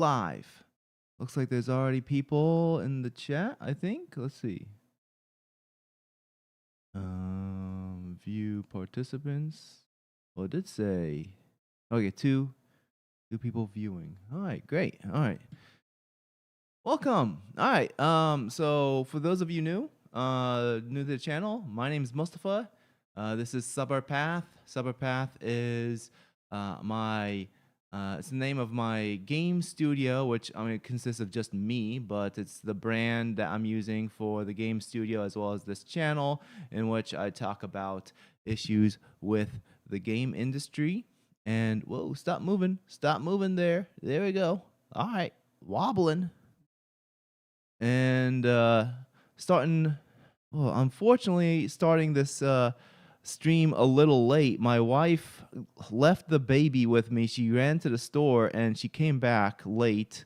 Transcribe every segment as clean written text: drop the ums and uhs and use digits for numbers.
live. Looks like there's already people in the chat, I think. Let's see. View participants. Well, it did say, okay, two people viewing. All right, great. All right. Welcome. All right. So for those of you new to the channel, my name is Mustafa. This is Sabr Path. Sabr Path is it's the name of my game studio, which it consists of just me, but it's the brand that I'm using for the game studio as well as this channel, in which I talk about issues with the game industry. And whoa, stop moving there. There we go. All right, wobbling. And starting, well, unfortunately, starting this stream a little late. My wife left the baby with me. She ran to the store and she came back late.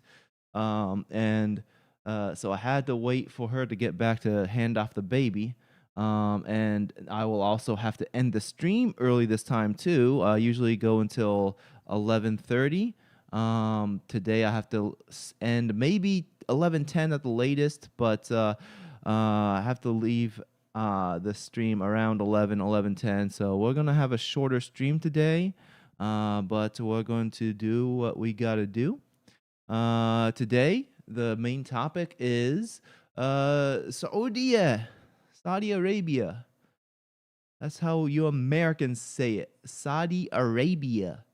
And so I had to wait for her to get back to hand off the baby. And I will also have to end the stream early this time too. I usually go until 11:30. Today I have to end maybe 11:10 at the latest, but I have to leave the stream around 11:10. So we're gonna have a shorter stream today, but we're going to do what we gotta do. Today the main topic is Saudi Arabia. That's how you Americans say it. Saudi Arabia.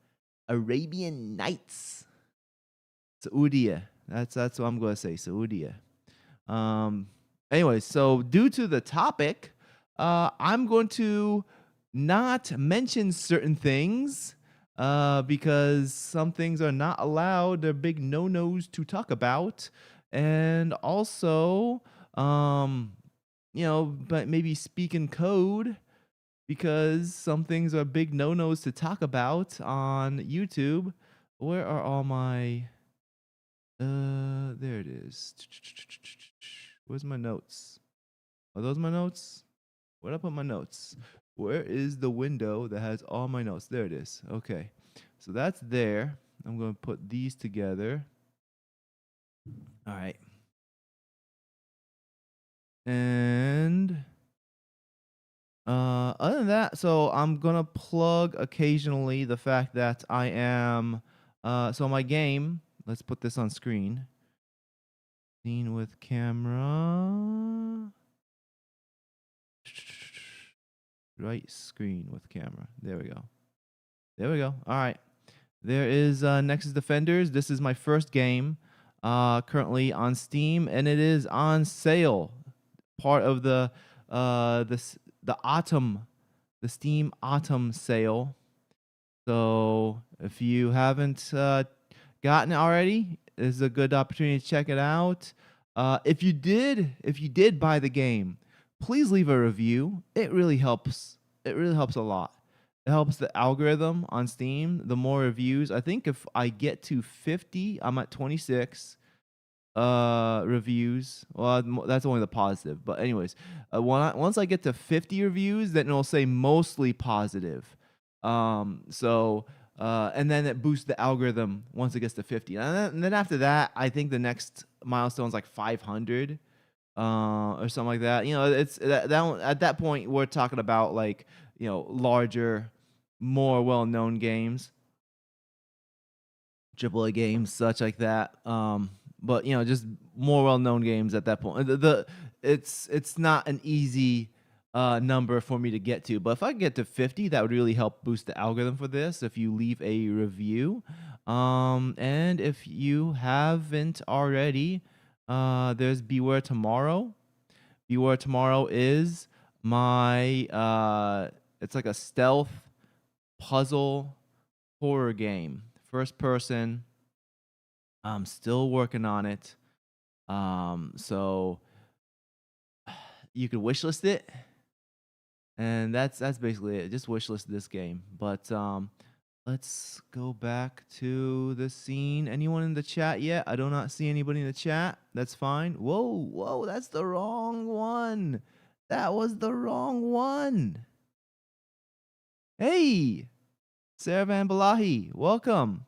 Arabian Nights. Saudi. That's what I'm going to say. Saudi. Anyway, so due to the topic, I'm going to not mention certain things because some things are not allowed. They're big no-nos to talk about. And also, but maybe speak in code because some things are big no-nos to talk about on YouTube. Where are all my there it is. Where's my notes? Are those my notes? Where'd I put my notes? Where is the window that has all my notes? There it is. Okay. So that's there. I'm going to put these together. All right. And other than that, so I'm going to plug occasionally the fact that I am so my game, let's put this on screen. Scene with camera. Right screen with camera. There we go. There we go. All right. There is Nexus Defenders. This is my first game currently on Steam, and it is on sale. Part of the Steam Autumn sale. So if you haven't gotten it already, this is a good opportunity to check it out. If you did buy the game, please leave a review. It really helps. It really helps a lot. It helps the algorithm on Steam. The more reviews, I think if I get to 50, I'm at 26 reviews. Well, that's only the positive. But anyways, once I get to 50 reviews, then it'll say mostly positive. And then it boosts the algorithm once it gets to 50. And then after that, I think the next milestone is like 500 or something like that. It's at that point we're talking about like, larger, more well-known games, AAA games, such like that. But just more well-known games at that point. It's not an easy number for me to get to, but if I get to 50, that would really help boost the algorithm for this if you leave a review. And if you haven't already, there's Beware Tomorrow. Beware Tomorrow is my it's like a stealth puzzle horror game, first person. I'm still working on it. So you could wishlist it, and that's basically it. Just wishlist this game. But let's go back to the scene. Anyone in the chat yet? I do not see anybody in the chat. That's fine. Whoa, that's the wrong one. That was the wrong one. Hey, Sarah Van Balahi, welcome.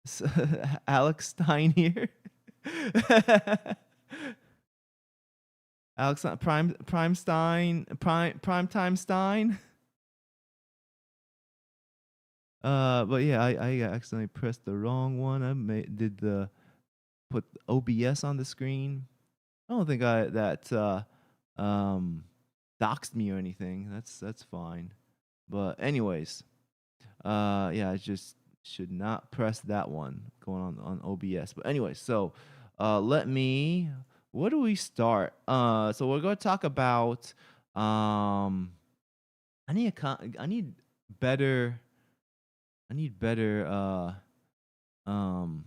S- Alex Stein here. Alex Prime Stein Prime Time Stein. But yeah, I accidentally pressed the wrong one. Did the put OBS on the screen. I don't think I that um doxed me or anything. That's fine. But anyways, yeah, I just should not press that one going on OBS. But anyway, so let me. Where do we start? So we're going to talk about. I need better. I need better. Um,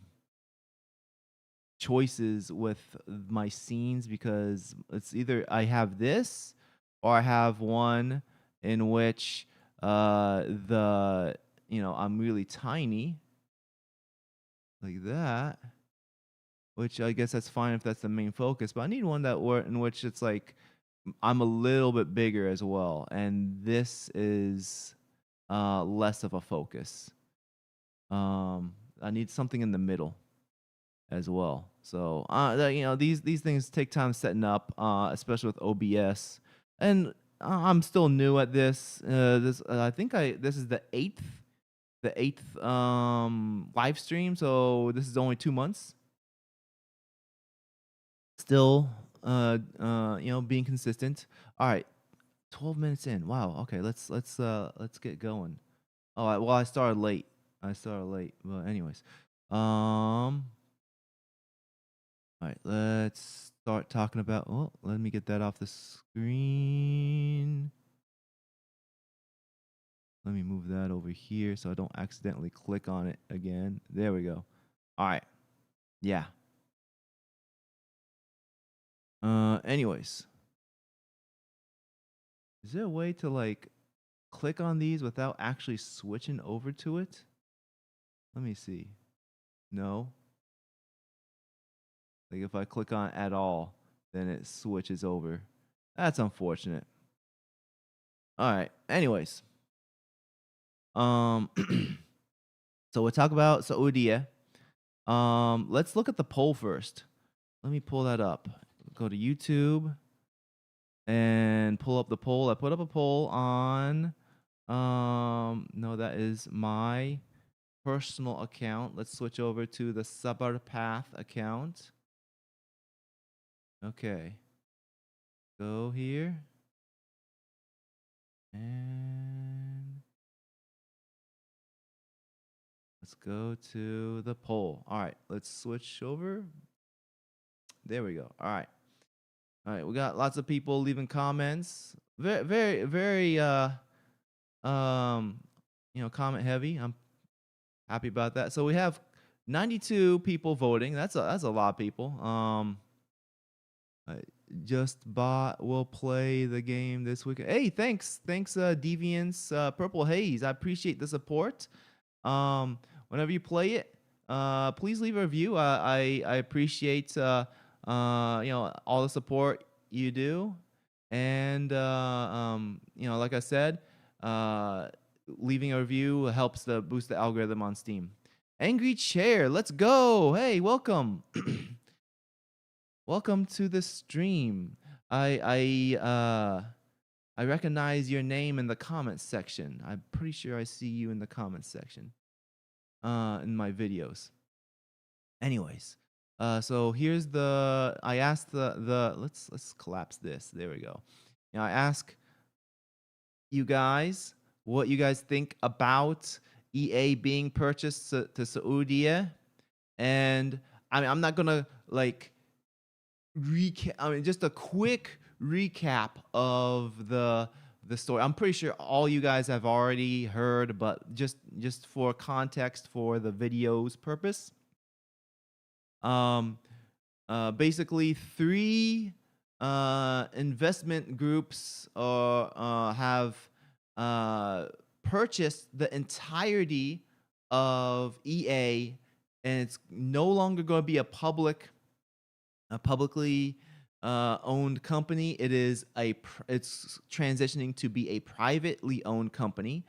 choices with my scenes because it's either I have this or I have one in which the I'm really tiny like that, which I guess that's fine if that's the main focus, but I need one in which it's like I'm a little bit bigger as well, and this is less of a focus. I need something in the middle as well. So these things take time setting up, especially with OBS. And I'm still new at this. I think this is the eighth live stream. So this is only 2 months. Still, being consistent. All right, 12 minutes in. Wow. Okay, let's get going. Well, I started late. But anyways, all right, let's start talking about. Oh, let me get that off the screen. Let me move that over here so I don't accidentally click on it again. There we go. All right. Yeah. Anyways, is there a way to like click on these without actually switching over to it? Let me see. No. Like if I click on at all, then it switches over. That's unfortunate. All right. Anyways, um so we'll talk about Saudi. Let's look at the poll first. Let me pull that up. Go to YouTube and pull up the poll. I put up a poll on no, that is my personal account. Let's switch over to the Sabr Path account. Okay. Go here. And let's go to the poll. All right, let's switch over. There we go. All right. All right, we got lots of people leaving comments. Very, very, very um comment heavy. I'm happy about that. So we have 92 people voting. That's a lot of people. I just bought will play the game this weekend. Hey, thanks, Deviants, Purple Haze. I appreciate the support. Whenever you play it, please leave a review. I appreciate all the support you do, and like I said, leaving a review helps to boost the algorithm on Steam. Angry Chair, let's go. Hey, welcome. Welcome to the stream. I recognize your name in the comments section. I'm pretty sure I see you in the comments section. In my videos. Anyways, so here's I asked let's collapse this. There we go. I ask you guys what you guys think about EA being purchased to Saudi, and I mean I'm not gonna like recap. I mean just a quick recap of the story. I'm pretty sure all you guys have already heard, but just for context for the video's purpose. Basically, three investment groups have purchased the entirety of EA, and it's no longer going to be a publicly owned company. It's transitioning to be a privately owned company.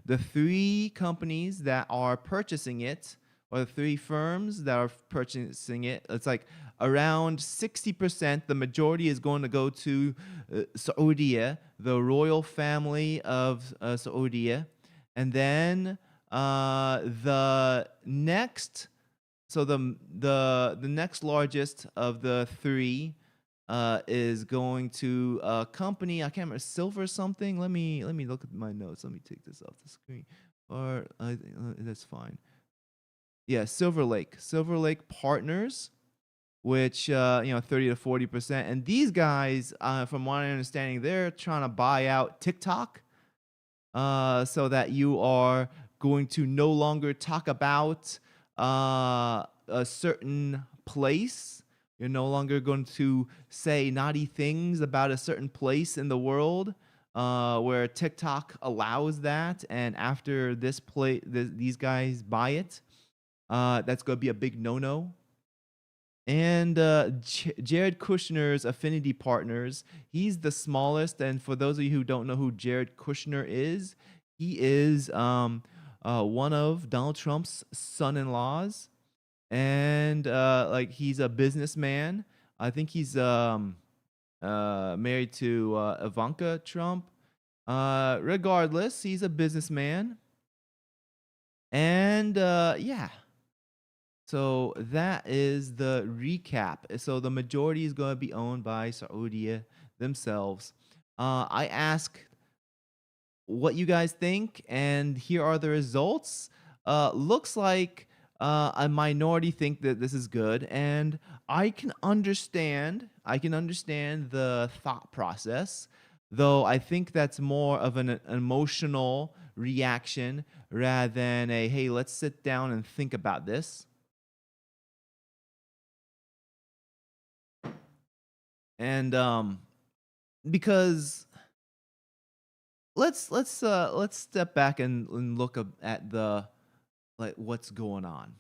The three companies that are purchasing it are the three firms that are purchasing it. It's like around 60%. The majority is going to go to Saudi, the royal family of Saudi, and then the next. So the next largest of the three is going to a company. I can't remember, Silver something. Let me look at my notes. Let me take this off the screen. Or that's fine. Yeah, Silver Lake Partners, which 30 to 40%. And these guys, from my understanding, they're trying to buy out TikTok, so that you are going to no longer talk about a certain place. You're no longer going to say naughty things about a certain place in the world, where TikTok allows that. And after these guys buy it, that's going to be a big no-no. And Jared Kushner's Affinity Partners, he's the smallest. And for those of you who don't know who Jared Kushner is, he is one of Donald Trump's son-in-laws, and like he's a businessman. I think he's married to Ivanka Trump. Regardless, he's a businessman, and yeah. So that is the recap. So the majority is going to be owned by Saudi themselves. I ask what you guys think, and here are the results. Looks like a minority think that this is good, and I can understand. I can understand the thought process, though I think that's more of an emotional reaction rather than a hey, let's sit down and think about this. And because let's step back and look at the like what's going on.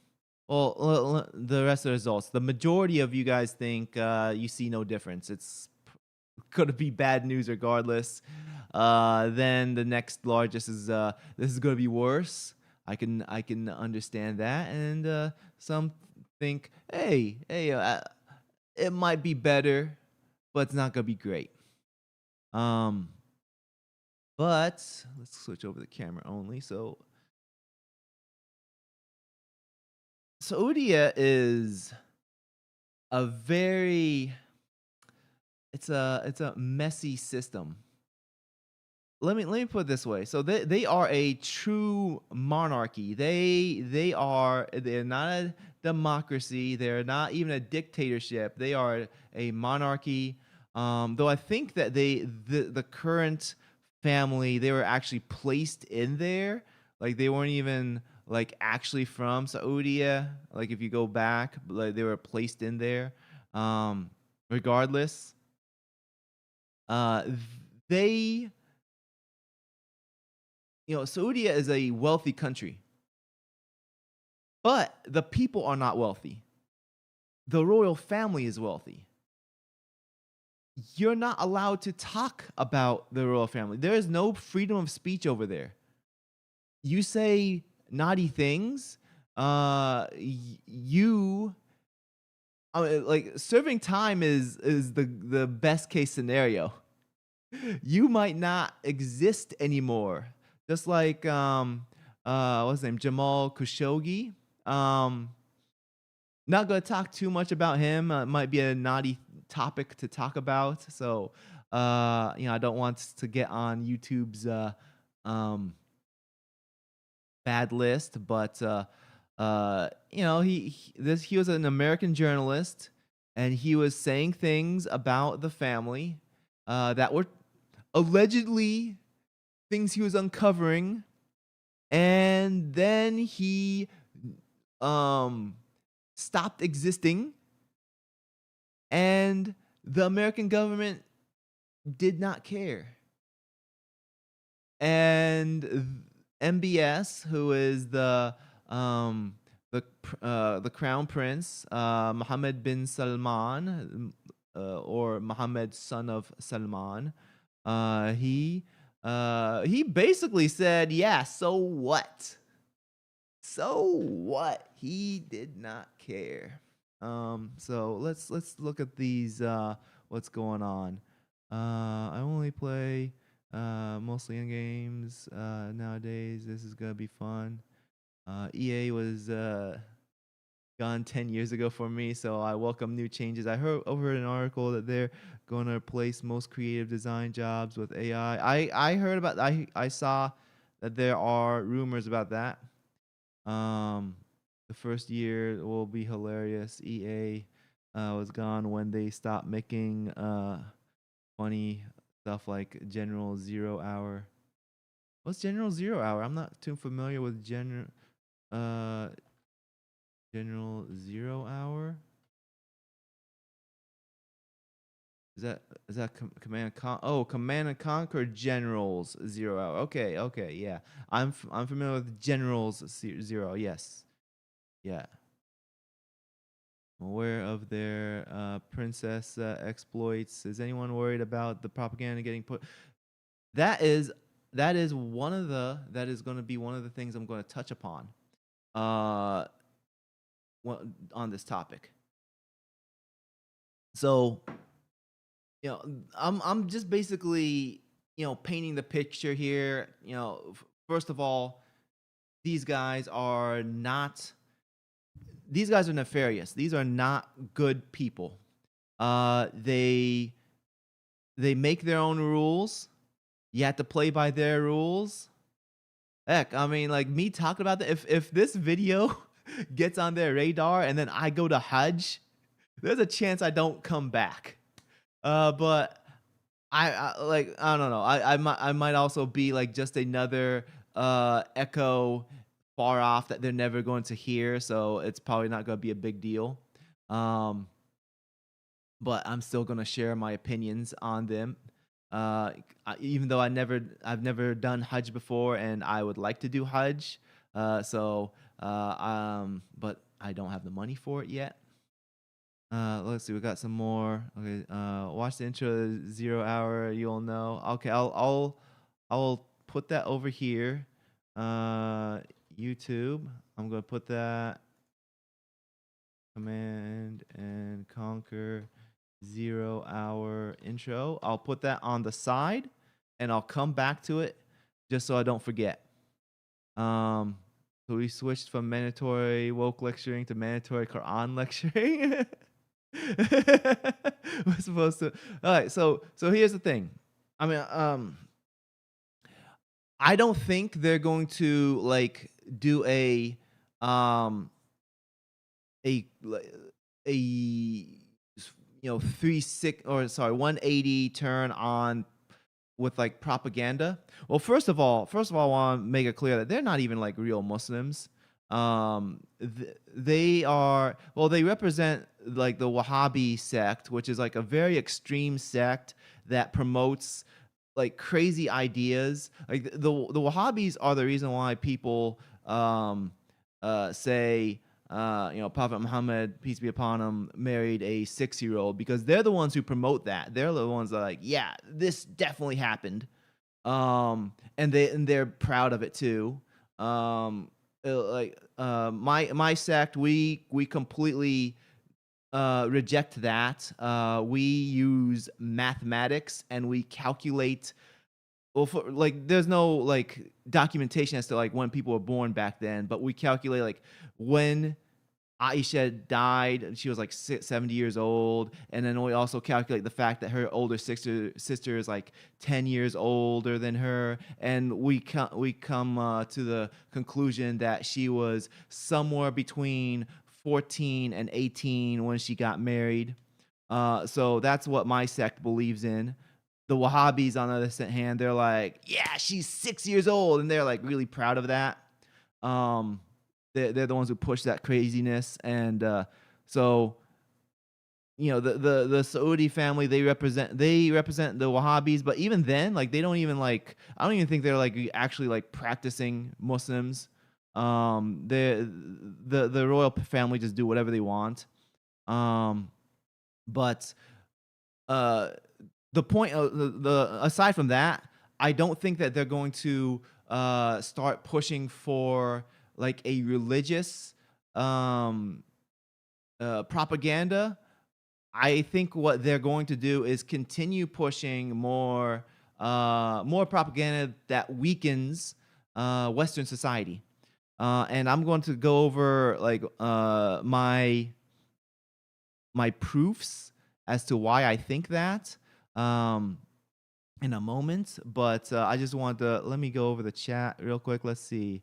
Well, the rest of the results. The majority of you guys think you see no difference. It's going to be bad news regardless. Then the next largest is this is going to be worse. I can understand that, and some think, hey, it might be better, but it's not going to be great. But let's switch over the camera only. So Saudi is a very it's a messy system. Let me put it this way. So they are a true monarchy. They're not a democracy. They're not even a dictatorship. They are a monarchy. Though I think that the current family, they were actually placed in there. Like they weren't even like actually from Saudi. Like if you go back, like they were placed in there. Regardless, they Saudi is a wealthy country, but the people are not wealthy. The royal family is wealthy. You're not allowed to talk about the royal family. There is no freedom of speech over there. You say naughty things, like serving time is the best case scenario. You might not exist anymore. Just like what's his name, Jamal Khashoggi. Not gonna talk too much about him. Might be a naughty topic to talk about. So I don't want to get on YouTube's bad list, but he was an American journalist, and he was saying things about the family that were allegedly things he was uncovering, and then he stopped existing, and the American government did not care. And MBS, who is the crown prince, Mohammed bin Salman, or Mohammed, son of Salman, he basically said, "Yeah, so what? So what? He did not care. So let's look at these. What's going on? I only play mostly in games nowadays. This is gonna be fun. EA was gone 10 years ago for me, so I welcome new changes. I heard overheard an article that they're going to replace most creative design jobs with AI. I heard about I saw that there are rumors about that. Um, the first year will be hilarious. EA was gone when they stopped making funny stuff like General Zero Hour. What's General Zero Hour? I'm not too familiar with uh General Zero Hour. Is that Command and Command and Conquer Generals Zero Hour. Okay, yeah. I'm familiar with Generals Zero. Yes, yeah. I'm aware of their princess exploits. Is anyone worried about the propaganda getting put? That is that is going to be one of the things I'm going to touch upon uh on this topic. So I'm just basically painting the picture here. First of all, these guys are not. These guys are nefarious. These are not good people. They make their own rules. You have to play by their rules. Heck, I mean, like me talking about that. If this video gets on their radar and then I go to Hajj, there's a chance I don't come back. But I don't know. I might also be like just another echo far off that they're never going to hear, so it's probably not going to be a big deal. Um, but I'm still going to share my opinions on them. Even though I've never done Hajj before, and I would like to do Hajj. But I don't have the money for it yet. Let's see. We got some more. Okay. Watch the intro. 0 hour. You'll know. Okay. I'll put that over here. YouTube. I'm gonna put that. Command and Conquer 0 hour intro. I'll put that on the side, and I'll come back to it just so I don't forget. So we switched from mandatory woke lecturing to mandatory Quran lecturing. We're supposed to. All right, so here's the thing. I mean, I don't think they're going to like do a a 180 turn on with like propaganda. Well, first of all, I want to make it clear that they're not even like real Muslims. They are, well, they represent like the Wahhabi sect, which is like a very extreme sect that promotes like crazy ideas. Like the Wahhabis are the reason why people say Prophet Muhammad, peace be upon him, married a 6-year-old, because they're the ones who promote that. They're the ones that are like, yeah, this definitely happened. And they're proud of it too. My sect, we completely reject that. We use mathematics and we calculate. Well, there's no like documentation as to like when people were born back then, but we calculate like when Aisha died, she was like 70 years old, and then we also calculate the fact that her older sister is like 10 years older than her, and we come to the conclusion that she was somewhere between 14 and 18 when she got married. So that's what my sect believes in. The Wahhabis, on the other hand, they're like, yeah, she's 6 years old, and they're like really proud of that. They're the ones who push that craziness, and so the Saudi family, they represent the Wahhabis, but even then, like they don't even like, I don't even think they're like actually like practicing Muslims. The royal family just do whatever they want. But the point of the aside from that, I don't think that they're going to start pushing for like a religious um, propaganda, I think what they're going to do is continue pushing more propaganda that weakens Western society. And I'm going to go over like my proofs as to why I think that um, in a moment. But I just want to let me go over the chat real quick. Let's see.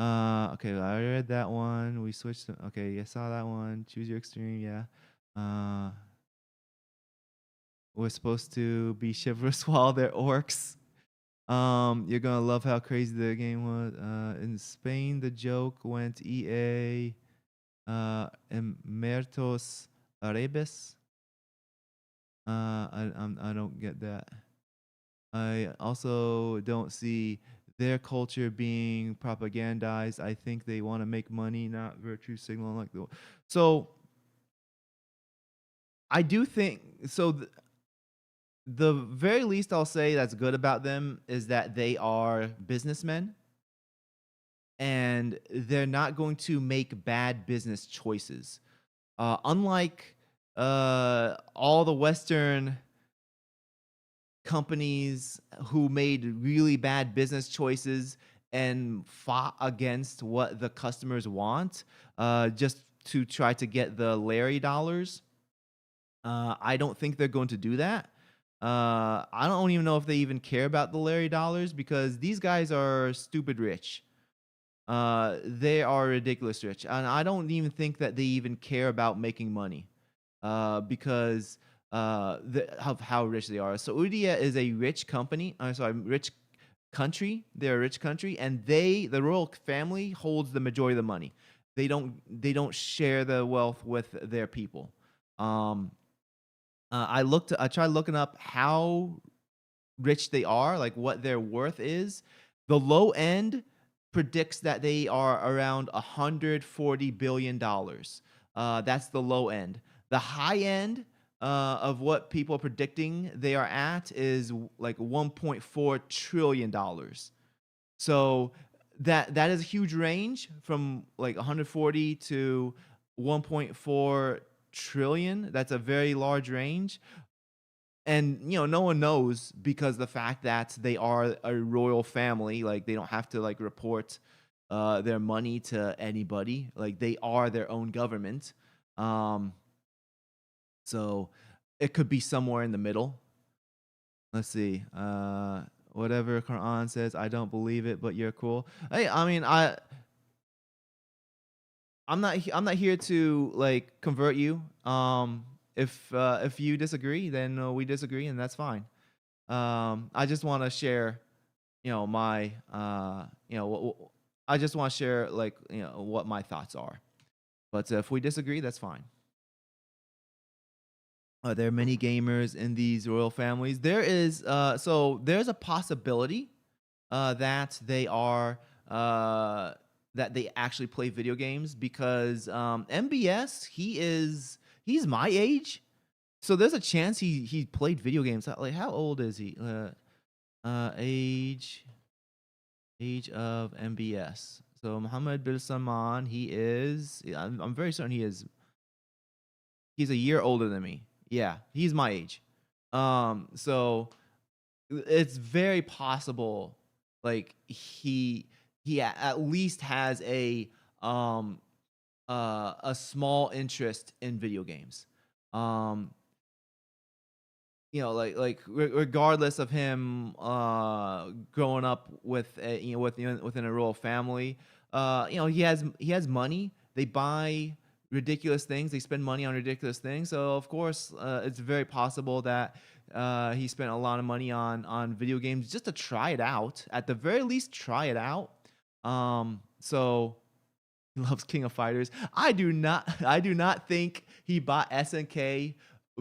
Okay, I read that one. We switched. Okay, I saw that one. Choose your extreme. Yeah. Uh, we're supposed to be chivalrous while they're orcs. You're gonna love how crazy the game was. In Spain, the joke went EA, Emertos Arebes. I don't get that. I also don't see their culture being propagandized. I think they want to make money, not virtue signal like the. So I do think so. The very least I'll say that's good about them is that they are businessmen and they're not going to make bad business choices. Unlike all the Western companies who made really bad business choices and fought against what the customers want just to try to get the Larry dollars. I don't think they're going to do that. I don't even know if they even care about the Larry dollars because these guys are stupid rich. They are ridiculous rich, and I don't even think that they even care about making money, because of how rich they are. Saudi is a rich company. Sorry, rich country. They're a rich country, and the royal family holds the majority of the money. They don't share the wealth with their people. Um, I tried looking up how rich they are, like what their worth is. The low end predicts that they are around $140 billion. That's the low end. The high end of what people are predicting they are at is like $1.4 trillion. So that is a huge range from like 140 to 1.4 trillion. That's a very large range, and no one knows because the fact that they are a royal family, like they don't have to like report their money to anybody, like they are their own government. um so it could be somewhere in the middle. Let's see. Whatever Quran says, I don't believe it, but you're cool. Hey, I mean, I'm not here to like convert you. If you disagree, then we disagree, and that's fine. I just want to share, my, I just want to share like, what my thoughts are. But if we disagree, that's fine. There are many gamers in these royal families. There's a possibility that that they actually play video games because MBS he's my age, so there's a chance he played video games. Like, how old is he? Age of MBS. So Muhammad bin Salman, I'm very certain he's a year older than me. Yeah, he's my age. So it's very possible like he at least has a small interest in video games. Um regardless of him growing up with within a royal family, he has money. They buy ridiculous things. They spend money on ridiculous things. So of course, it's very possible that he spent a lot of money on video games just to try it out. At the very least, try it out. So he loves King of Fighters. I do not. I do not think he bought SNK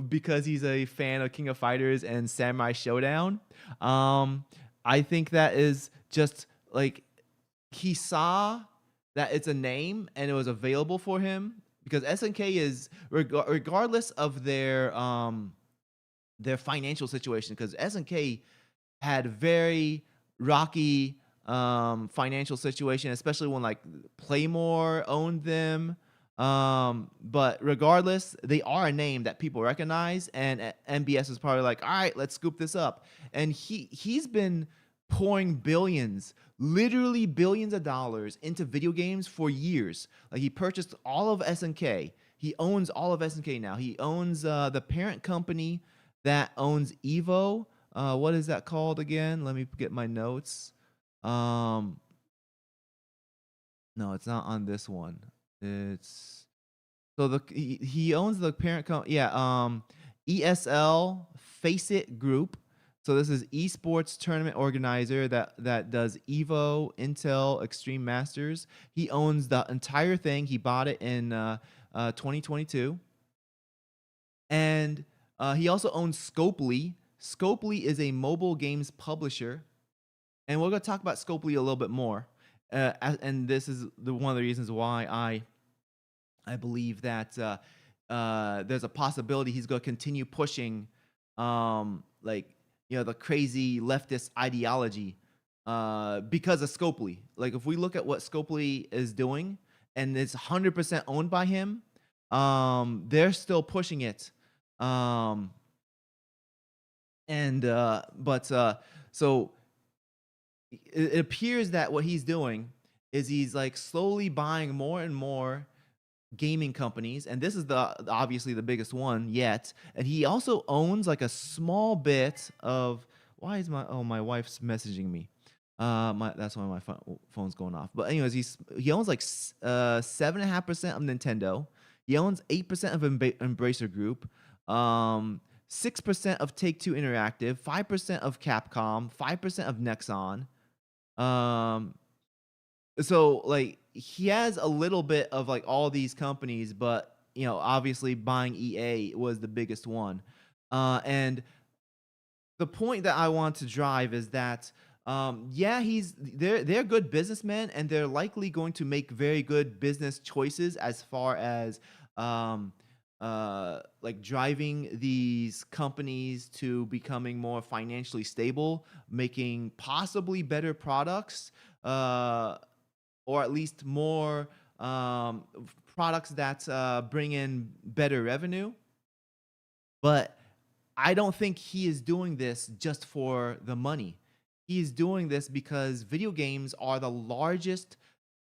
because he's a fan of King of Fighters and Samurai Showdown. I think that is just like he saw that it's a name and it was available for him because SNK is regardless of their financial situation, because SNK had very rocky financial situation, especially when like Playmore owned them. But regardless, they are a name that people recognize, and MBS is probably like, all right, let's scoop this up. And he's been pouring billions, literally billions of dollars into video games for years. Like he purchased all of SNK. He owns all of SNK now. He owns the parent company that owns EVO. What is that called again? Let me get my notes. Um, no, it's not on this one. It's so he owns the parent company. Yeah, ESL Face It Group. So this is esports tournament organizer that does Evo, Intel, Extreme Masters. He owns the entire thing. He bought it in 2022, and he also owns Scopely. Scopely is a mobile games publisher, and we're going to talk about Scopely a little bit more. And this is one of the reasons why I believe that there's a possibility he's going to continue pushing, like the crazy leftist ideology, because of Scopely. Like if we look at what Scopely is doing, and it's 100% owned by him, they're still pushing it, and but so it appears that what he's doing is he's like slowly buying more and more gaming companies, and this is obviously the biggest one yet. And he also owns like a small bit of, why is my wife's messaging me? That's why my phone's going off. But anyways, he owns like 7.5% of Nintendo. He owns 8% of Embracer Group, 6% of Take-Two Interactive, 5% of Capcom, 5% of Nexon. So like he has a little bit of like all these companies, but obviously buying EA was the biggest one. And the point that I want to drive is that yeah, they're good businessmen, and they're likely going to make very good business choices as far as like driving these companies to becoming more financially stable, making possibly better products, or at least more products that bring in better revenue. But I don't think he is doing this just for the money. He is doing this because video games are the largest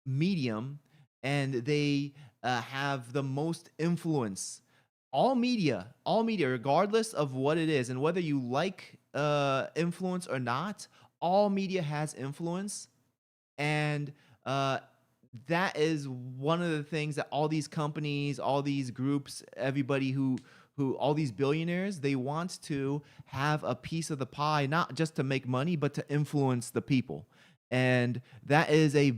medium, and they have the most influence. All media, regardless of what it is and whether you like influence or not, all media has influence. And that is one of the things that all these companies, all these groups, everybody who all these billionaires, they want to have a piece of the pie, not just to make money, but to influence the people. And that is a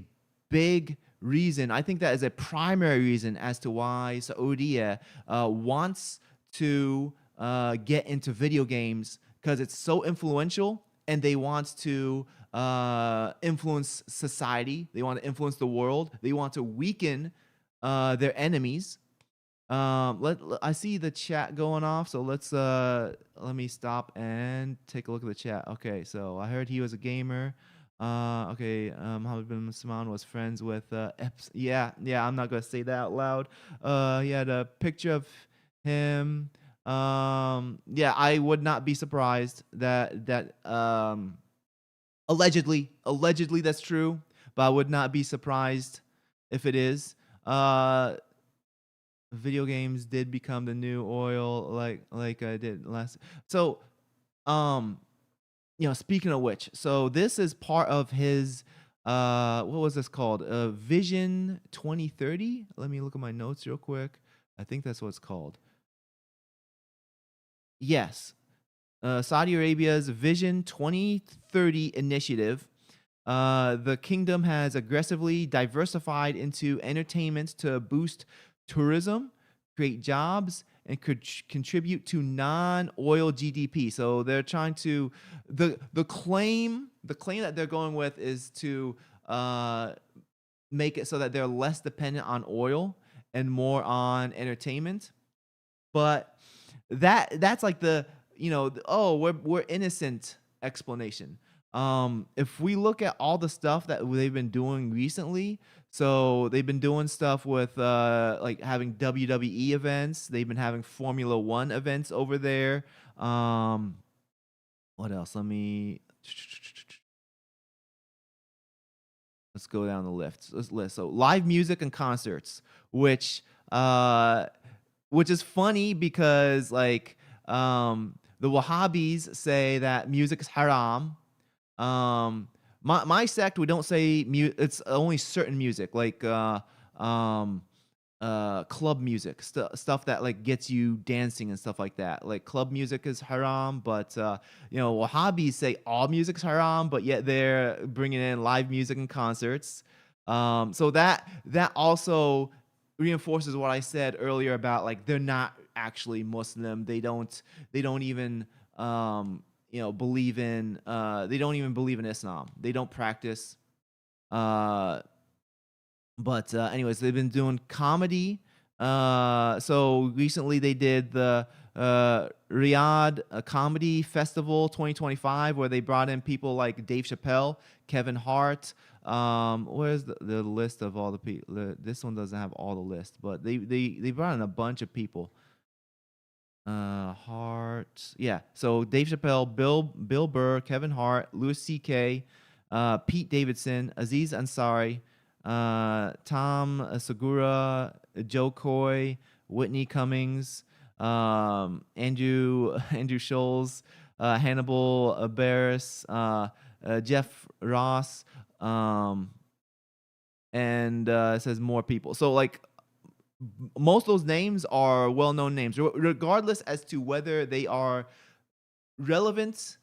big reason. I think that is a primary reason as to why Saudi wants to get into video games, because it's so influential, and they want to influence society. They want to influence the world. They want to weaken their enemies. I see the chat going off, so let me stop and take a look at the chat. Okay, so I heard he was a gamer. Okay, Mohammed bin Salman was friends with yeah, I'm not gonna say that out loud. He had a picture of him. Yeah, I would not be surprised that allegedly that's true, but I would not be surprised if it is. Video games did become the new oil, like I did last. So, speaking of which, so this is part of his what was this called? Vision 2030. Let me look at my notes real quick. I think that's what it's called. Yes. Saudi Arabia's Vision 2030 initiative. The kingdom has aggressively diversified into entertainment to boost tourism, create jobs, and could contribute to non-oil GDP. So they're trying to the claim that they're going with is to make it so that they're less dependent on oil and more on entertainment. But that's like the oh, we're innocent explanation. If we look at all the stuff that they've been doing recently, so they've been doing stuff with like having WWE events. They've been having Formula One events over there. Um, what else? Let's go down the list. So live music and concerts, which uh, which is funny because like the Wahhabis say that music is haram. My sect, we don't say it's only certain music like um club music, stuff that like gets you dancing and stuff like that. Like club music is haram, but Wahhabis say all music's haram, but yet they're bringing in live music and concerts. So that also reinforces what I said earlier about like they're not actually Muslim. They don't even believe in they don't even believe in Islam. They don't practice uh but anyways, they've been doing comedy. So recently they did the Riyadh Comedy Festival 2025, where they brought in people like Dave Chappelle, Kevin Hart. Where's the list of all the people? This one doesn't have all the list, but they brought in a bunch of people. Hart, yeah. So Dave Chappelle, Bill Burr, Kevin Hart, Louis C.K., Pete Davidson, Aziz Ansari, Tom Segura, Joe Coy, Whitney Cummings, Andrew Scholes, Hannibal Barris, Jeff Ross, and it says more people. So like most of those names are well-known names, regardless as to whether they are relevant.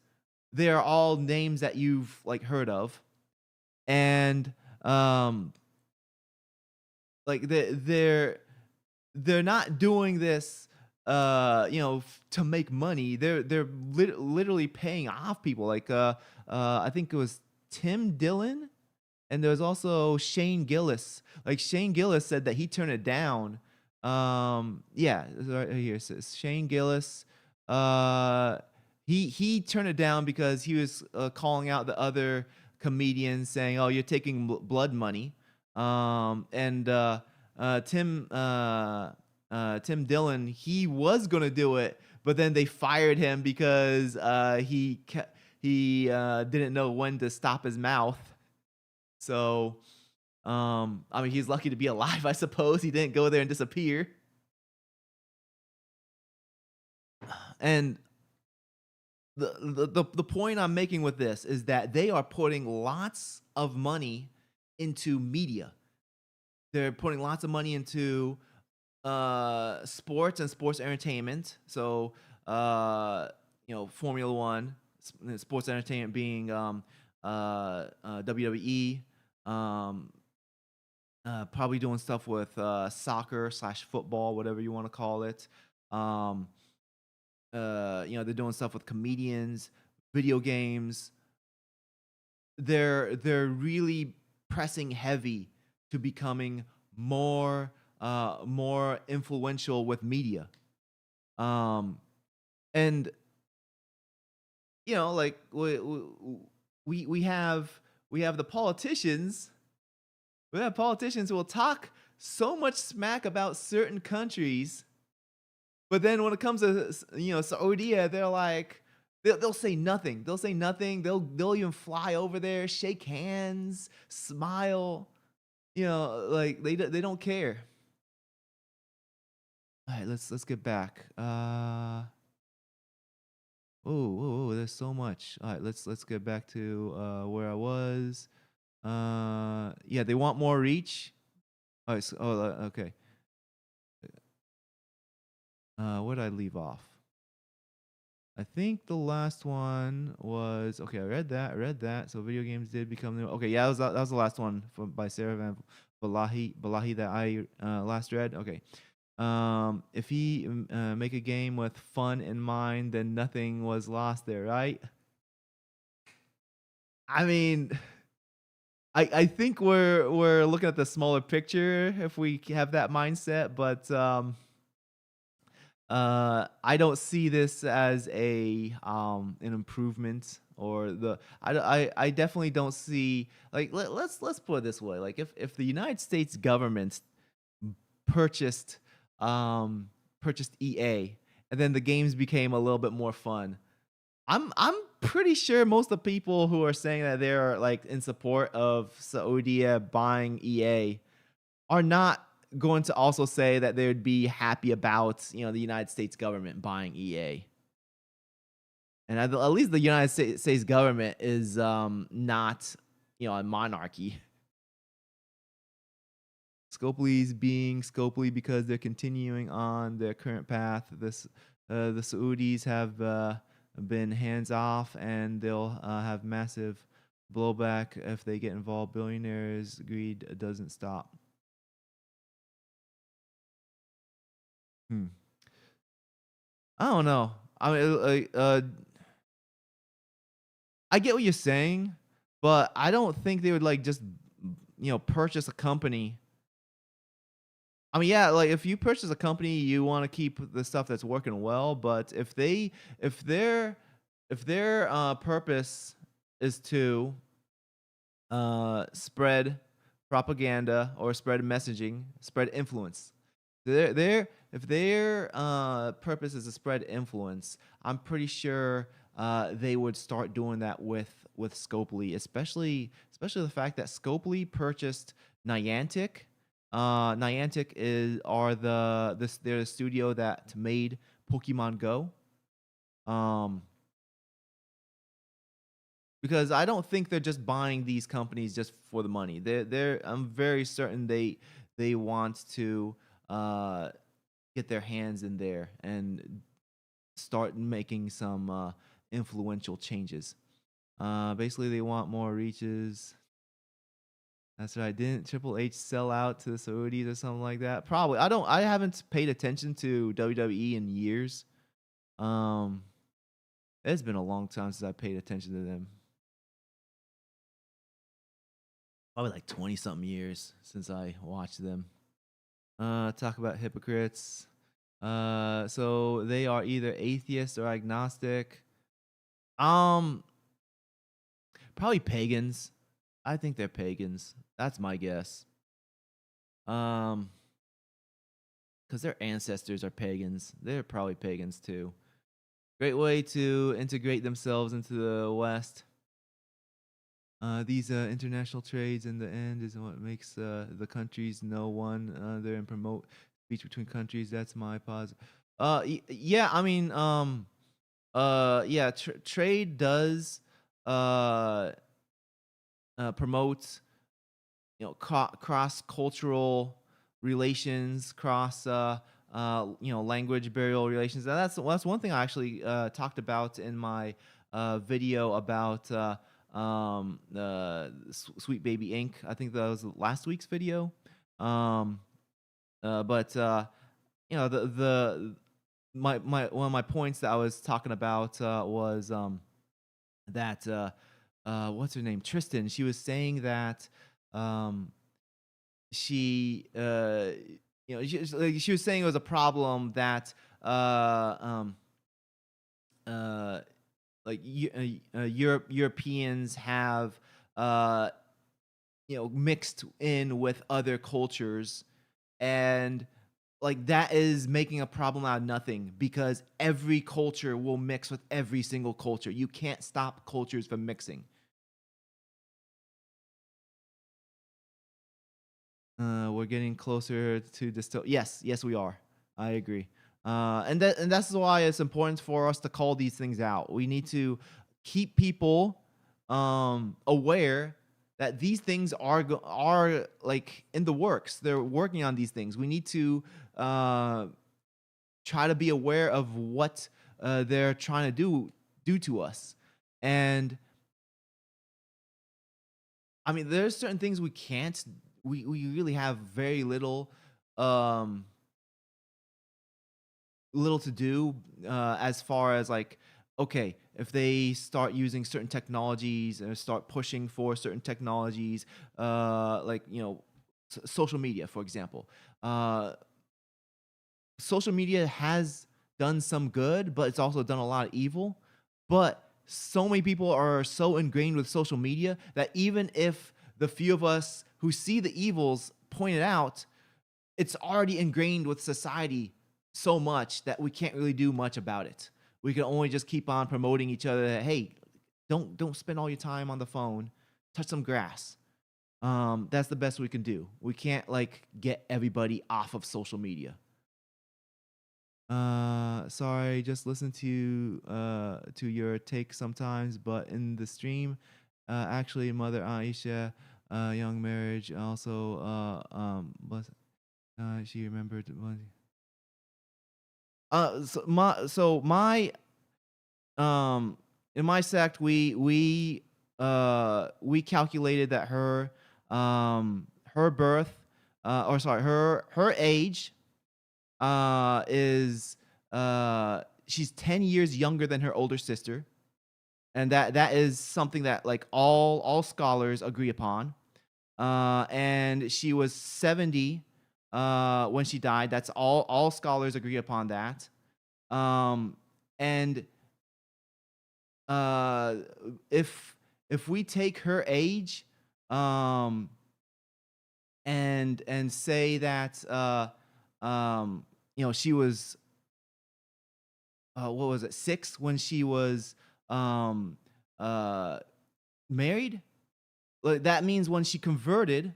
They are all names that you've like heard of, and like they're not doing this to make money. They're literally paying off people. Like I think it was Tim Dillon, and there's also Shane Gillis. Like Shane Gillis said that he turned it down. Yeah, right here it says Shane Gillis. Uh, he turned it down because he was calling out the other comedians, saying, "Oh, you're taking blood money." And Tim Dillon, he was gonna do it, but then they fired him because he didn't know when to stop his mouth. So, I mean, he's lucky to be alive, I suppose. He didn't go there and disappear. And the point I'm making with this is that they are putting lots of money into media. They're putting lots of money into sports and sports entertainment. So, Formula One, sports entertainment being WWE. Probably doing stuff with soccer/football, whatever you want to call it. Um, they're doing stuff with comedians, video games. They're really pressing heavy to becoming more influential with media. And like we have the politicians. We have politicians who will talk so much smack about certain countries, but then when it comes to Saudi, they're like they'll say nothing. They'll say nothing. They'll even fly over there, shake hands, smile. Like they don't care. All right, let's get back. There's so much. All right, let's get back to where I was. Yeah, they want more reach. All right, okay. Where did I leave off? I think the last one was okay. I read that. So video games did become new. Okay, yeah, that was the last one by Sarah Van Balahi that I last read. Okay. If he make a game with fun in mind, then nothing was lost there, right? I mean, I think we're looking at the smaller picture if we have that mindset, but I don't see this as an improvement. or I definitely don't see, like, let's put it this way, like, if the United States government purchased um purchased EA, and then the games became a little bit more fun, I'm pretty sure most of the people who are saying that they're like in support of Saudi buying EA are not going to also say that they would be happy about, the United States government buying EA. And at least the United States government is not, a monarchy. Scopely's being Scopely because they're continuing on their current path. The Saudis have been hands off, and they'll have massive blowback if they get involved. Billionaires' greed doesn't stop. Hmm. I don't know. I mean, I get what you're saying, but I don't think they would like just purchase a company. I mean, yeah, like if you purchase a company, you want to keep the stuff that's working well. But if their purpose is to spread propaganda or spread messaging, spread influence, if their purpose is to spread influence, I'm pretty sure they would start doing that with Scopely, especially the fact that Scopely purchased Niantic. Niantic they're the studio that made Pokemon Go. Um, because I don't think they're just buying these companies just for the money. I'm very certain they want to get their hands in there and start making some influential changes. Basically, they want more reaches. That's right. Didn't Triple H sell out to the Saudis or something like that? Probably. I haven't paid attention to WWE in years. Um, it's been a long time since I paid attention to them. Probably like 20 something years since I watched them. Talk about hypocrites. So they are either atheist or agnostic. Um, Probably pagans. I think they're pagans. That's my guess. Um, because their ancestors are pagans. They're probably pagans too. Great way to integrate themselves into the West. These international trades in the end is what makes the countries know one there and promote speech between countries. That's my positive. Yeah, I mean, yeah, trade does uh, promote cross cultural relations, cross language burial relations. And that's one thing I actually talked about in my video about Sweet Baby Inc. I think that was last week's video. But the my one of my points that I was talking about was that what's her name, Tristan. She was saying that she she was saying it was a problem that uh like Europeans have mixed in with other cultures, and like that is making a problem out of nothing because every culture will mix with every single culture. You can't stop cultures from mixing. We're getting closer to distill. Yes, we are. I agree. And that's why it's important for us to call these things out. We need to keep people aware that these things are like in the works. They're working on these things. We need to try to be aware of what they're trying to do to us. And I mean, there's certain things we can't. We really have very um, little to do as far as like, okay, if they start using certain technologies and start pushing for certain technologies, like social media, for example. Social media has done some good, but it's also done a lot of evil. But so many people are so ingrained with social media that even if the few of us who see the evils point it out, it's already ingrained with society so much that we can't really do much about it. We can only just keep on promoting each other that, hey, don't spend all your time on the phone. Touch some grass. That's the best we can do. We can't like get everybody off of social media. Sorry, just listen to your take sometimes, but in the stream, actually, Mother Aisha, young marriage, also, was she remembered one. So my in my sect we calculated that her birth or sorry her age is she's 10 years younger than her older sister, and that is something that like all scholars agree upon. And she was 70 when she died. That's all scholars agree upon that. And uh, if we take her age, and say that she was what was it, 6 when she was married. Like, that means when she converted,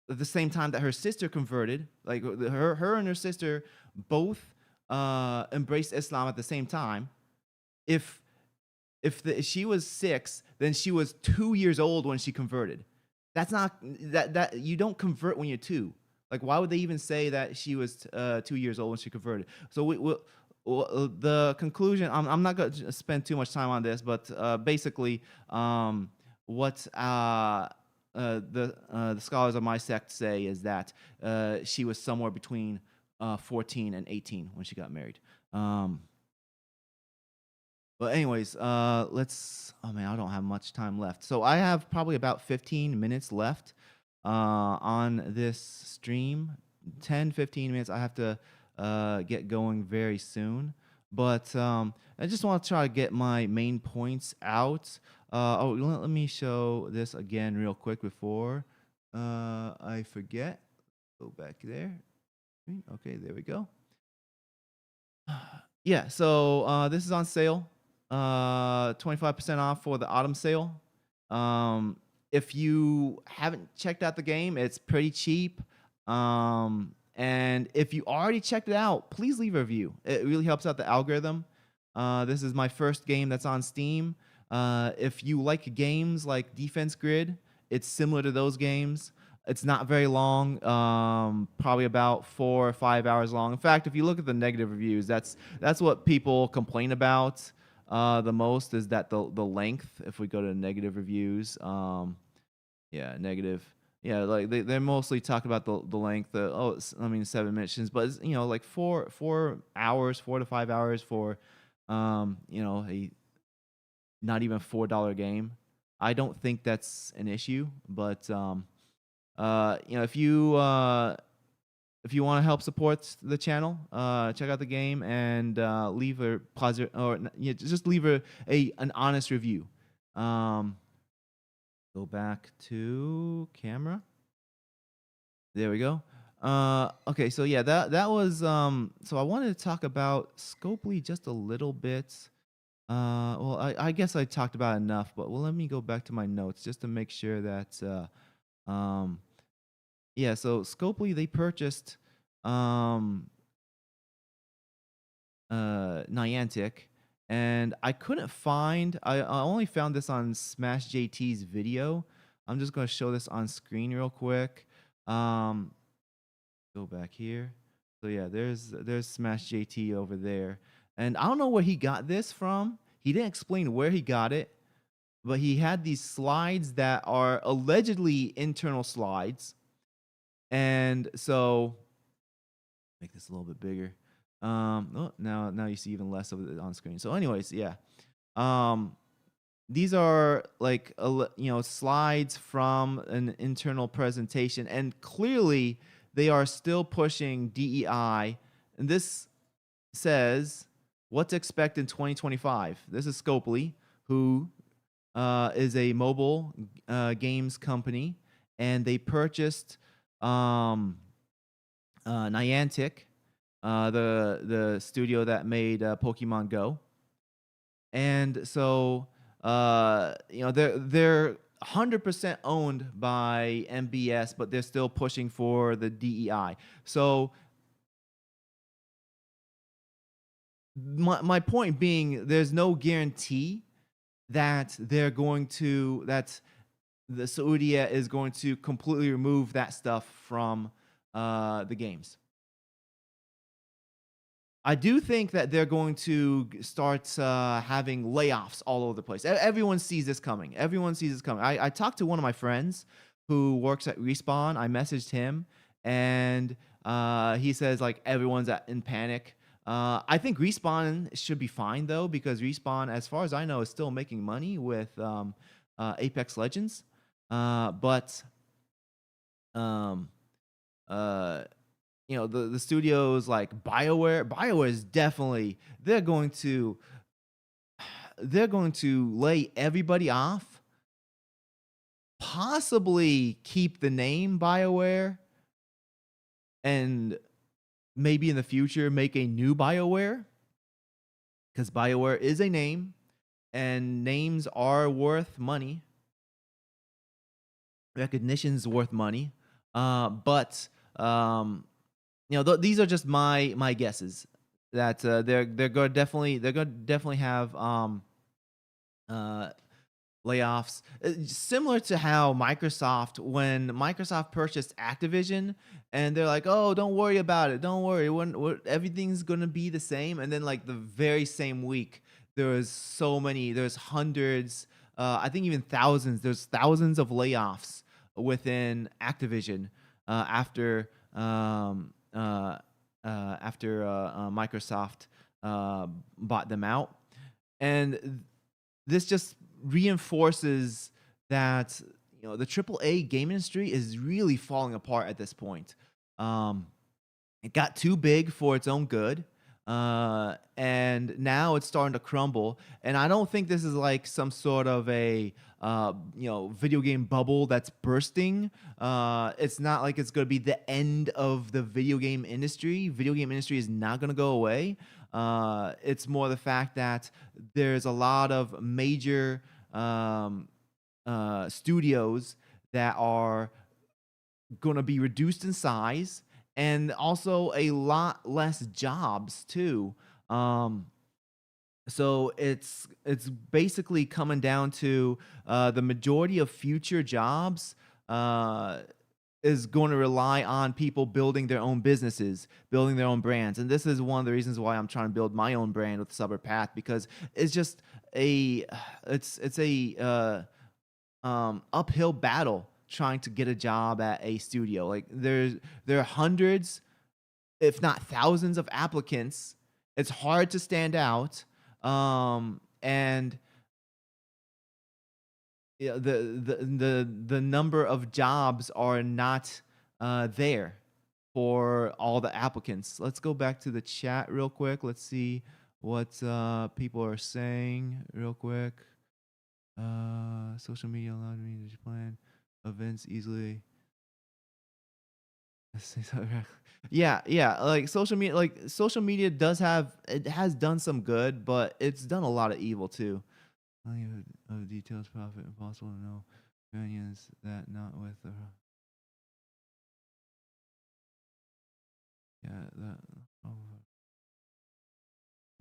at the same time that her sister converted, like her and her sister both embraced Islam at the same time. If she was 6, then she was 2 years old when she converted. That's not that you don't convert when you're 2. Like, why would they even say that she was 2 years old when she converted? So the conclusion. I'm not going to spend too much time on this, but basically, what the scholars of my sect say is that she was somewhere between 14 and 18 when she got married. But anyways, let's. Oh man, I don't have much time left. So I have probably about 15 minutes left on this stream. 10, 15 minutes. I have to get going very soon. But I just want to try to get my main points out. Let me show this again real quick before I forget. Go back there. Okay, there we go. Yeah, so this is on sale. 25% off for the autumn sale. If you haven't checked out the game, it's pretty cheap. And if you already checked it out, please leave a review. It really helps out the algorithm. This is my first game that's on Steam. If you like games like Defense Grid, it's similar to those games. It's not very long, probably about 4 or 5 hours long. In fact, if you look at the negative reviews, that's what people complain about the most, is that the length. If we go to negative reviews, yeah, negative. Yeah, like they're mostly talking about the length. 7 minutes, but it's, like 4 hours, 4 to 5 hours for a not even $4 game. I don't think that's an issue, but if you want to help support the channel, check out the game and leave a positive, or just leave an honest review. Go back to camera. There we go. Okay, so yeah, that was so I wanted to talk about Scopely just a little bit. Well, I guess I talked about enough, but let me go back to my notes just to make sure that yeah, so Scopely, they purchased Niantic, and I couldn't find. I only found this on Smash JT's video. I'm just going to show this on screen real quick. Go back here. So yeah, there's Smash JT over there, and I don't know where he got this from. He didn't explain where he got it, but he had these slides that are allegedly internal slides. And so, make this a little bit bigger. Now you see even less of it on screen. So anyways, yeah. These are like slides from an internal presentation, and clearly they are still pushing DEI. And this says what to expect in 2025. This is Scopely, who is a mobile games company, and they purchased Niantic, the studio that made Pokemon Go. And so they're 100% owned by MBS, but they're still pushing for the DEI. So my point being, there's no guarantee that the Saudi is going to completely remove that stuff from the games. I do think that they're going to start having layoffs all over the place. Everyone sees this coming. Everyone sees this coming. I talked to one of my friends who works at Respawn. I messaged him, and he says like everyone's in panic. I think Respawn should be fine though, because Respawn, as far as I know, is still making money with Apex Legends. But the studios like BioWare is definitely they're going to lay everybody off, possibly keep the name BioWare, and maybe in the future make a new BioWare, because BioWare is a name and names are worth money. Recognition's worth money. But these are just my guesses that they're going to definitely have layoffs, similar to how when Microsoft purchased Activision, and they're like, oh, don't worry about it, don't worry, everything's going to be the same. And then like the very same week, there's hundreds, I think even there's thousands of layoffs within Activision after Microsoft bought them out. And this just reinforces that the AAA game industry is really falling apart at this point. It got too big for its own good, and now it's starting to crumble. And I don't think this is like some sort of a video game bubble that's bursting. It's not like it's going to be the end of the video game industry. Video game industry is not going to go away. It's more the fact that there's a lot of major studios that are going to be reduced in size, and also a lot less jobs too. So it's basically coming down to the majority of future jobs is going to rely on people building their own businesses, building their own brands. And this is one of the reasons why I'm trying to build my own brand with Sabr Path, because it's just a uphill battle trying to get a job at a studio. Like there are hundreds, if not thousands, of applicants. It's hard to stand out, and the number of jobs are not there for all the applicants. Let's go back to the chat real quick. Let's see what people are saying real quick. Social media allowed me to plan events easily. Yeah. Like social media has done some good, but it's done a lot of evil too. Of details, profit, impossible to know. Opinions that not with the. Yeah, that. All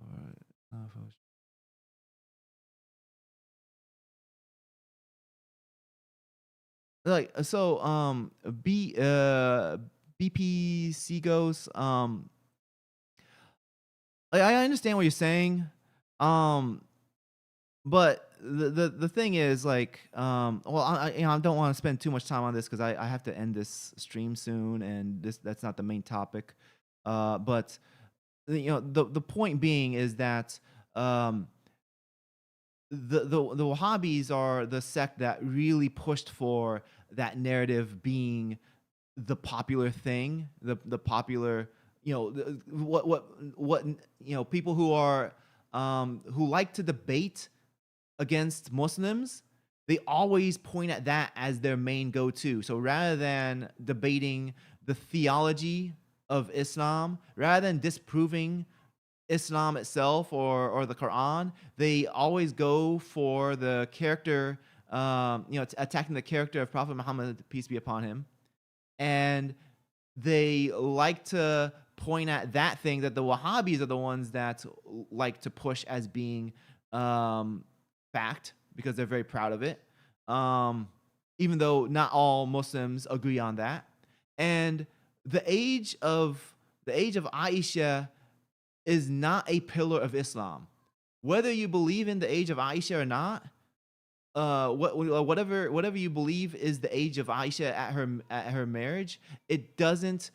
right. Like so, BPC goes. I understand what you're saying. But the thing is, like, well, I don't want to spend too much time on this because I have to end this stream soon, and that's not the main topic. But the point being is that the Wahhabis are the sect that really pushed for that narrative being the popular thing, the popular, what people who are who like to debate against Muslims, they always point at that as their main go-to. So rather than debating the theology of Islam, rather than disproving Islam itself or the Quran, they always go for the character, attacking the character of Prophet Muhammad, peace be upon him, and they like to point at that thing that the Wahhabis are the ones that like to push as being fact because they're very proud of it, even though not all Muslims agree on that. And the age of Aisha is not a pillar of Islam. Whether you believe in the age of Aisha or not, whatever you believe is the age of Aisha at her marriage, it doesn't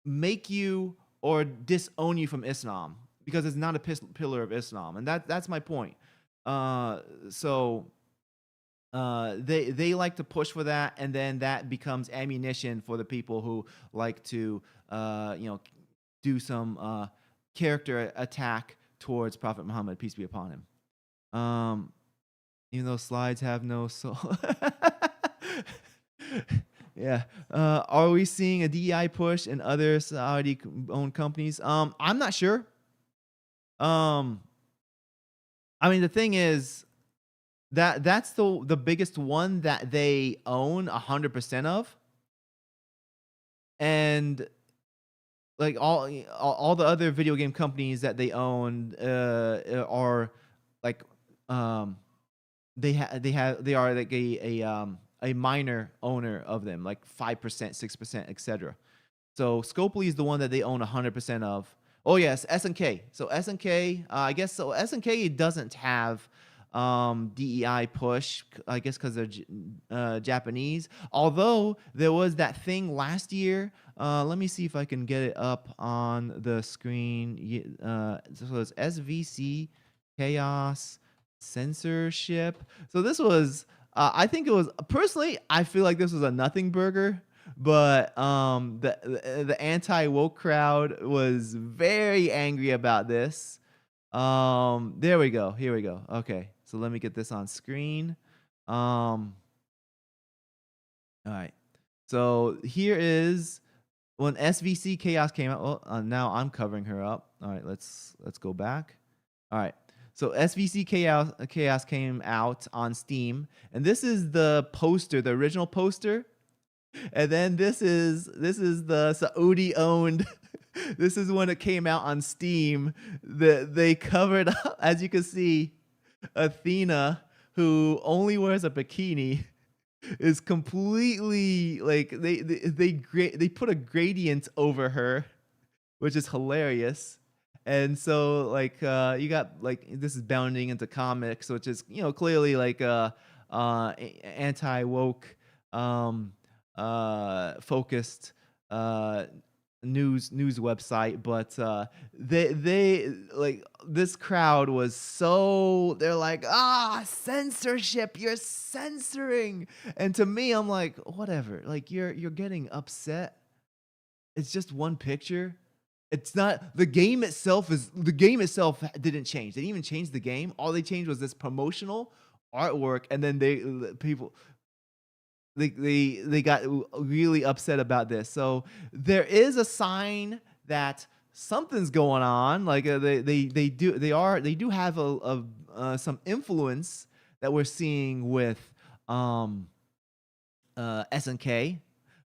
make you or disown you from Islam because it's not a pillar of Islam, and that's my point. So they like to push for that, and then that becomes ammunition for the people who like to do some character attack towards Prophet Muhammad, peace be upon him. Even though slides have no soul. Yeah. Are we seeing a DEI push in other Saudi-owned companies? I'm not sure. I mean, the thing is that's the biggest one that they own 100% of, and like all the other video game companies that they own are like they are like a minor owner of them, like 5%, 6%, etc. So Scopely is the one that they own 100% of. Oh yes, SNK. So SNK, I guess so. SNK doesn't have DEI push, I guess, because they're Japanese. Although there was that thing last year. Let me see if I can get it up on the screen. So it's SVC Chaos Censorship. So this was, I think it was, personally, I feel like this was a nothing burger. But the anti woke crowd was very angry about this. There we go. Here we go. Okay, so let me get this on screen. All right. So here is when SVC Chaos came out. Well, now I'm covering her up. All right, let's go back. All right. So SVC Chaos came out on Steam, and this is the poster, the original poster. And then this is the Saudi owned. This is when it came out on Steam. They covered up, as you can see, Athena, who only wears a bikini, is completely like they put a gradient over her, which is hilarious. And so like you got like, this is bounding into comics, which is clearly like anti woke focused news website, but they like, this crowd was so, they're like, censorship, you're censoring. And to me, I'm like, whatever, like you're getting upset. It's just one picture. It's not the game itself. The game itself didn't change. They didn't even change the game. All they changed was this promotional artwork, and then people they got really upset about this. So there is a sign that something's going on. Like they do have some influence that we're seeing with SNK,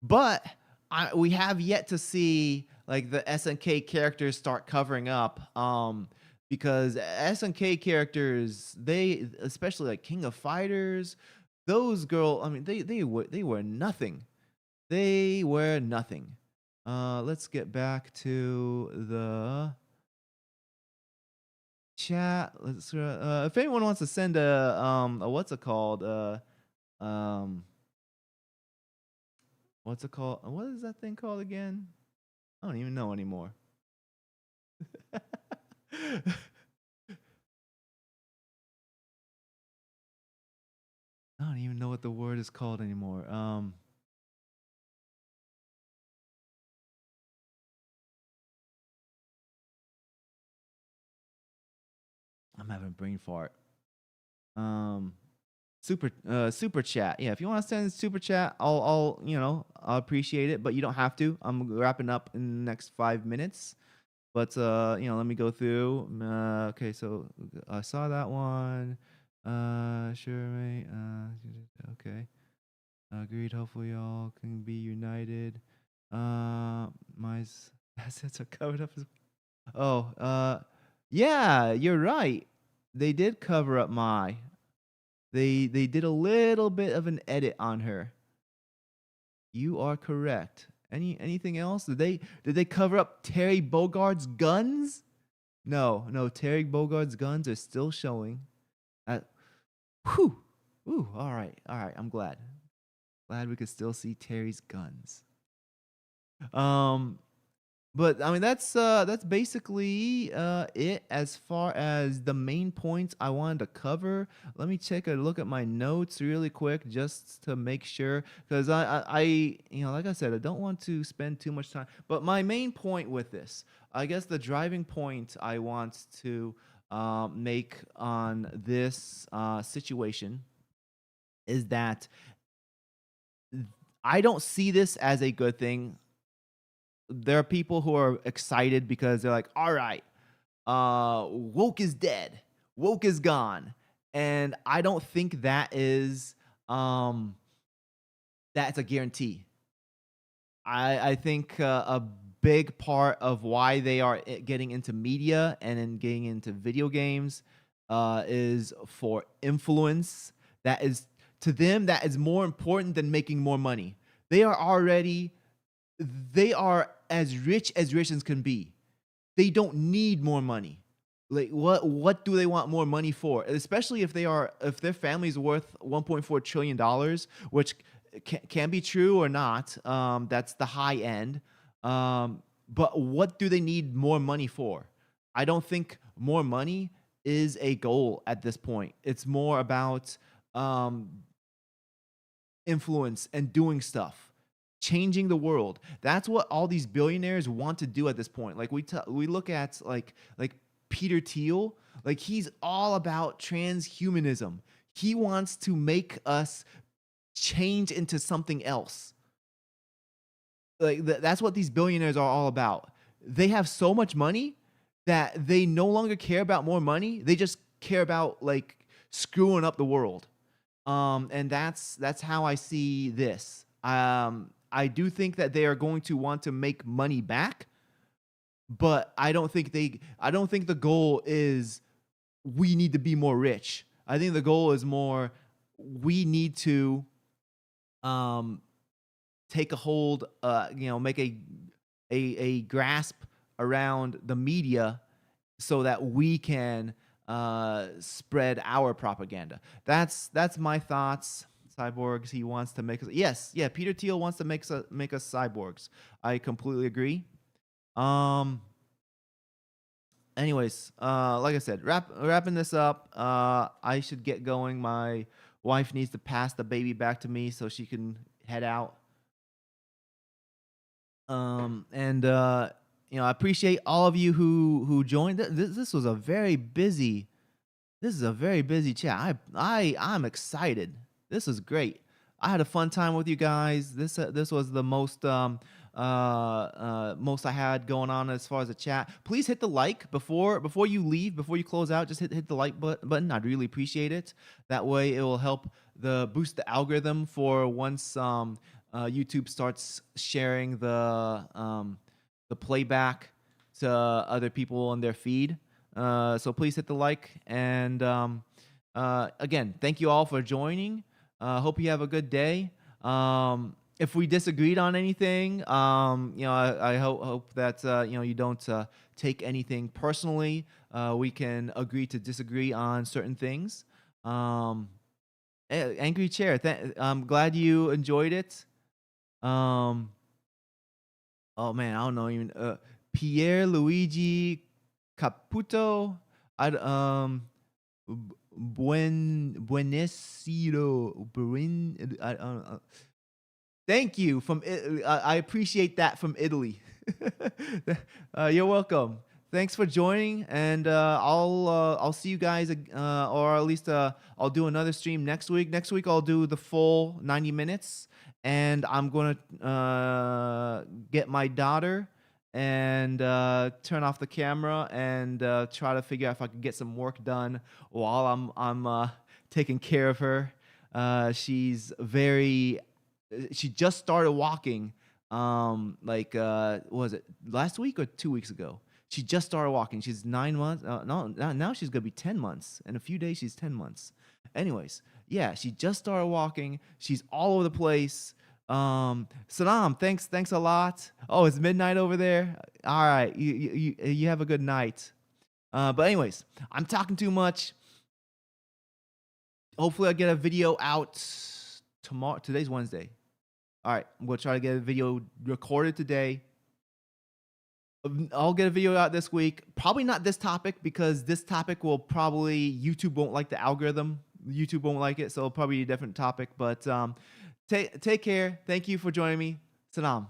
but we have yet to see like the SNK characters start covering up. Because SNK characters, they, especially like King of Fighters, those I mean, they were nothing. They were nothing. Let's get back to the chat. Let's if anyone wants to send a what's it called? What's it called? What is that thing called again? I don't even know anymore. I don't even know what the word is called anymore. I'm having a brain fart. Um, super chat. Yeah, if you want to send super chat, I'll appreciate it, but you don't have to. I'm wrapping up in the next 5 minutes. But let me go through. Okay, so I saw that one. Sure, mate. Okay. Agreed. Hopefully, y'all can be united. My assets are covered up. Oh, yeah, you're right. They did cover up my. They did a little bit of an edit on her. You are correct. Anything else? Did they cover up Terry Bogard's guns? No. Terry Bogard's guns are still showing. Whew. Ooh. All right. I'm glad. Glad we could still see Terry's guns. Um, But I mean that's basically it as far as the main points I wanted to cover. Let me take a look at my notes really quick just to make sure, because like I said, I don't want to spend too much time. But my main point with this, I guess the driving point I want to make on this situation is that I don't see this as a good thing. There are people who are excited because they're like, all right, woke is dead, woke is gone. And I don't think that's a guarantee. I think a big part of why they are getting into media and then getting into video games is for influence. That is, to them, that is more important than making more money. They are already they are as rich as can be. They don't need more money. Like what do they want more money for? Especially if their family's worth 1.4 trillion dollars, which can be true or not. That's the high end. But what do they need more money for? I don't think more money is a goal at this point. It's more about um, influence and doing stuff, changing the world. That's what all these billionaires want to do at this point. Like we look at like Peter Thiel, like he's all about transhumanism. He wants to make us change into something else. Like that's what these billionaires are all about. They have so much money that they no longer care about more money. They just care about like screwing up the world. And that's how I see this. I do think that they are going to want to make money back, but I don't think the goal is we need to be more rich. I think the goal is more we need to um, take a hold, make a grasp around the media so that we can spread our propaganda. That's my thoughts. Cyborgs. He wants to make us. Yes, yeah. Peter Thiel wants to make us cyborgs. I completely agree. Um. Anyways, like I said, wrapping this up. I should get going. My wife needs to pass the baby back to me so she can head out. And I appreciate all of you who joined. This was a very busy. This is a very busy chat. I'm excited. This is great. I had a fun time with you guys. This was the most most I had going on as far as the chat. Please hit the like before you leave, before you close out. Just hit the like button. I'd really appreciate it. That way, it will help boost the algorithm for once YouTube starts sharing the playback to other people on their feed. So please hit the like. And again, thank you all for joining. Hope you have a good day. If we disagreed on anything, I hope that you don't take anything personally. We can agree to disagree on certain things. Angry Chair, I'm glad you enjoyed it. Oh man, I don't know even Pierre Luigi Caputo. Buenesiro. Thank you I appreciate that from Italy. You're welcome. Thanks for joining, and I'll see you guys, or at least I'll do another stream next week. Next week I'll do the full 90 minutes, and I'm gonna get my daughter and turn off the camera and try to figure out if I can get some work done while I'm taking care of her. She's very. She just started walking. What was it last week or 2 weeks ago? She just started walking. She's 9 months. No, now she's gonna be 10 months. In a few days, she's 10 months. Anyways, yeah, she just started walking. She's all over the place. Saddam, thanks a lot. Oh, it's midnight over there. All right, you have a good night. But anyways, I'm talking too much. Hopefully, I'll get a video out tomorrow. Today's Wednesday. All right, I'm gonna try to get a video recorded today. I'll get a video out this week. Probably not this topic, because this topic will probably, YouTube won't like the algorithm. YouTube won't like it, so it'll probably be a different topic. But take care. Thank you for joining me. Salam.